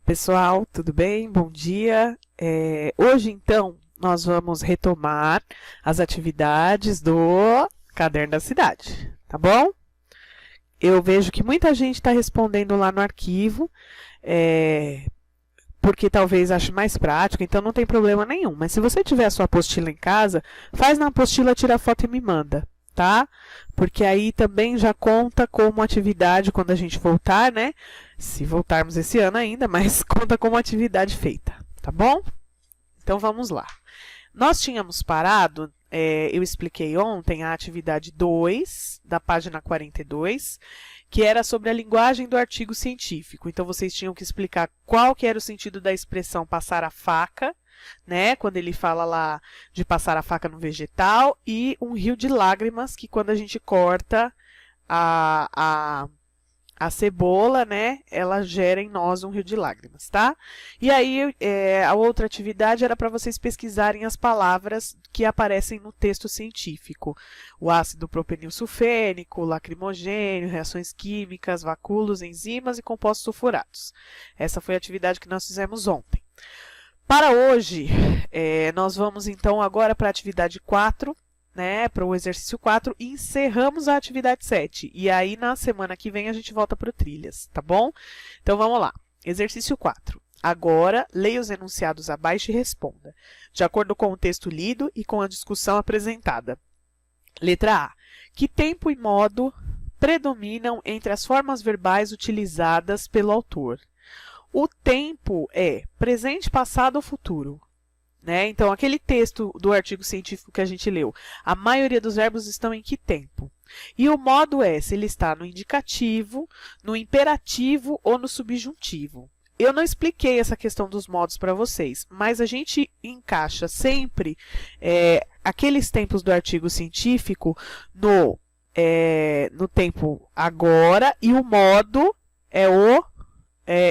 Pessoal, tudo bem? Bom dia. Hoje, então, nós vamos retomar as atividades do Caderno da Cidade, tá bom? Eu vejo que muita gente está respondendo lá no arquivo, porque talvez ache mais prático, então não tem problema nenhum. Mas se você tiver a sua apostila em casa, faz na apostila, tira a foto e me manda, tá? Porque aí também já conta como atividade quando a gente voltar, né? Se voltarmos esse ano ainda, mas conta como atividade feita, tá bom? Então vamos lá. Nós tínhamos parado, eu expliquei ontem a atividade 2, da página 42, que era sobre a linguagem do artigo científico. Então vocês tinham que explicar qual que era o sentido da expressão passar a faca, né? Quando ele fala lá de passar a faca no vegetal, e um rio de lágrimas, que quando a gente corta a cebola, né, ela gera em nós um rio de lágrimas, tá? E aí, a outra atividade era para vocês pesquisarem as palavras que aparecem no texto científico. O ácido propenilsulfênico, lacrimogênio, reações químicas, vacúolos, enzimas e compostos sulfurados. Essa foi a atividade que nós fizemos ontem. Para hoje, nós vamos então agora para a atividade 4, né, para o exercício 4, e encerramos a atividade 7. E aí, na semana que vem, a gente volta para o Trilhas, tá bom? Então, vamos lá. Exercício 4. Agora, leia os enunciados abaixo e responda, de acordo com o texto lido e com a discussão apresentada. Letra A. Que tempo e modo predominam entre as formas verbais utilizadas pelo autor? O tempo é presente, passado ou futuro? Né? Então, aquele texto do artigo científico que a gente leu, a maioria dos verbos estão em que tempo? E o modo é se ele está no indicativo, no imperativo ou no subjuntivo. Eu não expliquei essa questão dos modos para vocês, mas a gente encaixa sempre aqueles tempos do artigo científico no tempo agora, e o modo é o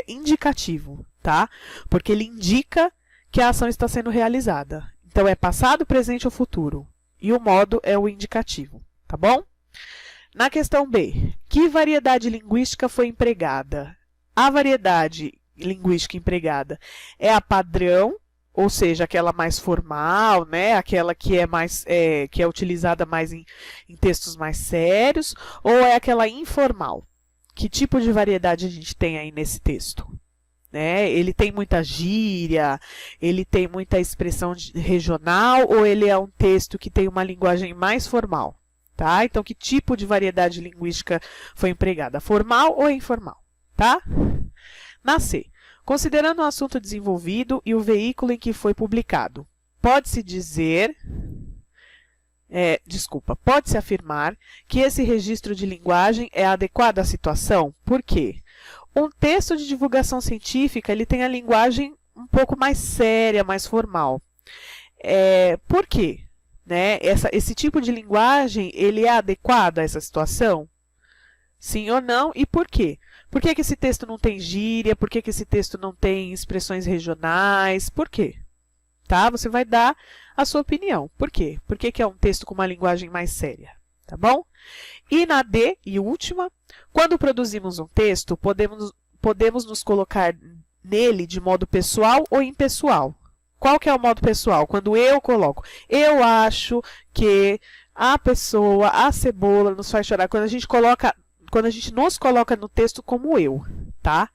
indicativo, tá? Porque ele indica que a ação está sendo realizada. Então, é passado, presente ou futuro. E o modo é o indicativo, tá bom? Na questão B, que variedade linguística foi empregada? A variedade linguística empregada é a padrão, ou seja, aquela mais formal, né? Aquela que que é utilizada mais em textos mais sérios, ou é aquela informal? Que tipo de variedade a gente tem aí nesse texto? Ele tem muita gíria, ele tem muita expressão regional, ou ele é um texto que tem uma linguagem mais formal? Tá? Então, que tipo de variedade linguística foi empregada? Formal ou informal? Tá? Na C. Considerando o assunto desenvolvido e o veículo em que foi publicado, pode-se afirmar que esse registro de linguagem é adequado à situação? Por quê? Um texto de divulgação científica, ele tem a linguagem um pouco mais séria, mais formal. Por quê? Né? Esse tipo de linguagem, ele é adequado a essa situação? Sim ou não? E por quê? Por que esse texto não tem gíria? Por que esse texto não tem expressões regionais? Por quê? Tá? Você vai dar a sua opinião. Por quê? Por que é um texto com uma linguagem mais séria? Tá bom? E na D, e última, quando produzimos um texto, podemos nos colocar nele de modo pessoal ou impessoal. Qual que é o modo pessoal? Quando eu coloco, eu acho que a pessoa, a cebola nos faz chorar. Quando a gente nos coloca no texto como eu, tá?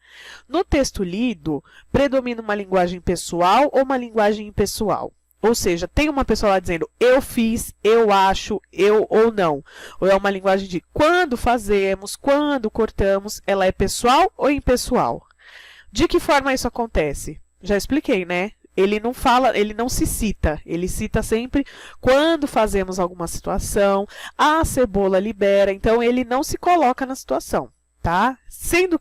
No texto lido, predomina uma linguagem pessoal ou uma linguagem impessoal? Ou seja, tem uma pessoa lá dizendo eu fiz, eu acho, eu ou não. Ou é uma linguagem de quando fazemos, quando cortamos, ela é pessoal ou impessoal? De que forma isso acontece? Já expliquei, né? Ele não fala, ele não se cita, ele cita sempre quando fazemos alguma situação, a cebola libera, então ele não se coloca na situação, tá? Sendo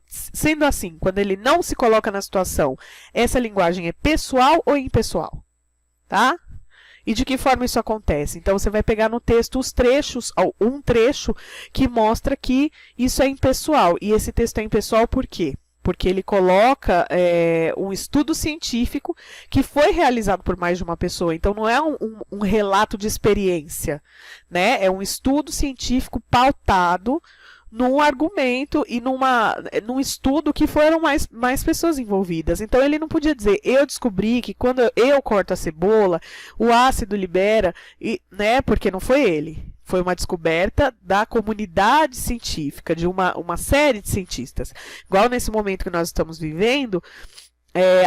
assim, quando ele não se coloca na situação, essa linguagem é pessoal ou impessoal? Tá? E de que forma isso acontece? Então, você vai pegar no texto os trechos, um trecho que mostra que isso é impessoal. E esse texto é impessoal por quê? Porque ele coloca um estudo científico que foi realizado por mais de uma pessoa. Então, não é um relato de experiência, né? É um estudo científico pautado num argumento e num estudo que foram mais pessoas envolvidas. Então ele não podia dizer, eu descobri que quando eu corto a cebola, o ácido libera, né, porque não foi ele. Foi uma descoberta da comunidade científica, de uma série de cientistas. Igual nesse momento que nós estamos vivendo,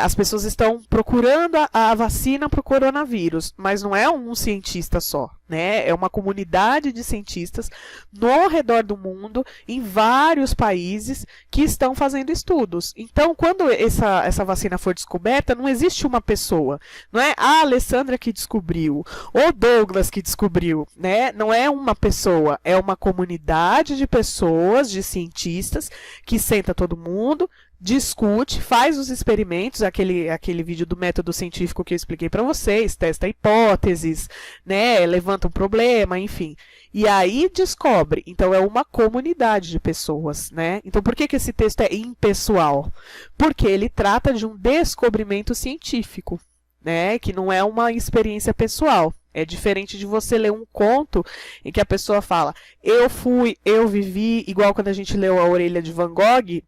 as pessoas estão procurando a vacina para o coronavírus, mas não é um cientista só, né? É uma comunidade de cientistas no redor do mundo, em vários países, que estão fazendo estudos. Então, quando essa vacina for descoberta, não existe uma pessoa, não é a Alessandra que descobriu, ou Douglas que descobriu, né? Não é uma pessoa, é uma comunidade de pessoas, de cientistas, que senta todo mundo, discute, faz os experimentos, aquele vídeo do método científico que eu expliquei para vocês, testa hipóteses, né, levanta um problema, enfim. E aí descobre. Então é uma comunidade de pessoas, né? Então por que esse texto é impessoal? Porque ele trata de um descobrimento científico, né, que não é uma experiência pessoal. É diferente de você ler um conto em que a pessoa fala, eu vivi, igual quando a gente leu A Orelha de Van Gogh.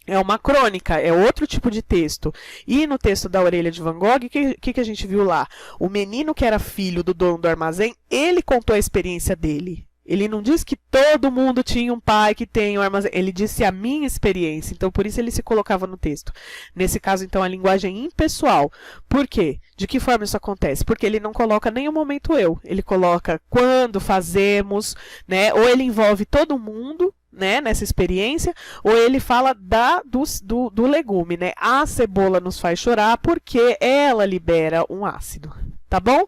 É uma crônica, é outro tipo de texto. E no texto da Orelha de Van Gogh, o que a gente viu lá? O menino que era filho do dono do armazém, ele contou a experiência dele. Ele não disse que todo mundo tinha um pai que tem um armazém. Ele disse a minha experiência. Então, por isso ele se colocava no texto. Nesse caso, então, a linguagem impessoal. Por quê? De que forma isso acontece? Porque ele não coloca nem o momento eu. Ele coloca quando fazemos, né? Ou ele envolve todo mundo, né, nessa experiência, ou ele fala do legume, né? A cebola nos faz chorar porque ela libera um ácido, tá bom?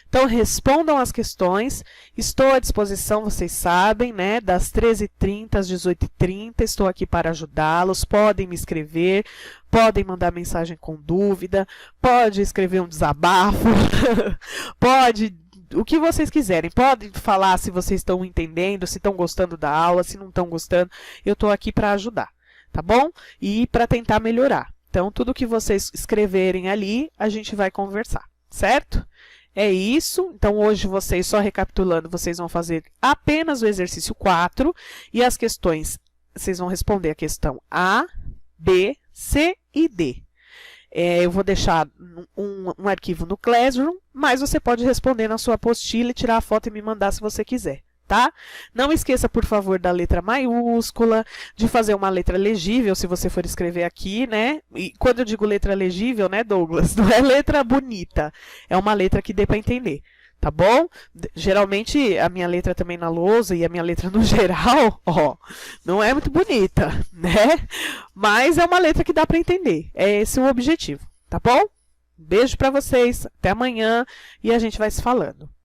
Então, respondam as questões, estou à disposição, vocês sabem, né, das 13h30 às 18h30, estou aqui para ajudá-los, podem me escrever, podem mandar mensagem com dúvida, pode escrever um desabafo, pode o que vocês quiserem. Podem falar se vocês estão entendendo, se estão gostando da aula, se não estão gostando. Eu estou aqui para ajudar, tá bom? E para tentar melhorar. Então, tudo que vocês escreverem ali, a gente vai conversar, certo? É isso. Então, hoje vocês, só recapitulando, vocês vão fazer apenas o exercício 4 e as questões, vocês vão responder a questão A, B, C e D. Eu vou deixar um arquivo no Classroom, mas você pode responder na sua apostila e tirar a foto e me mandar se você quiser, tá? Não esqueça, por favor, da letra maiúscula, de fazer uma letra legível, se você for escrever aqui, né? E quando eu digo letra legível, né, Douglas? Não é letra bonita, é uma letra que dê para entender. Tá bom? Geralmente, a minha letra também na lousa e a minha letra no geral, ó, não é muito bonita, né? Mas é uma letra que dá para entender. É esse o objetivo, tá bom? Beijo para vocês, até amanhã e a gente vai se falando.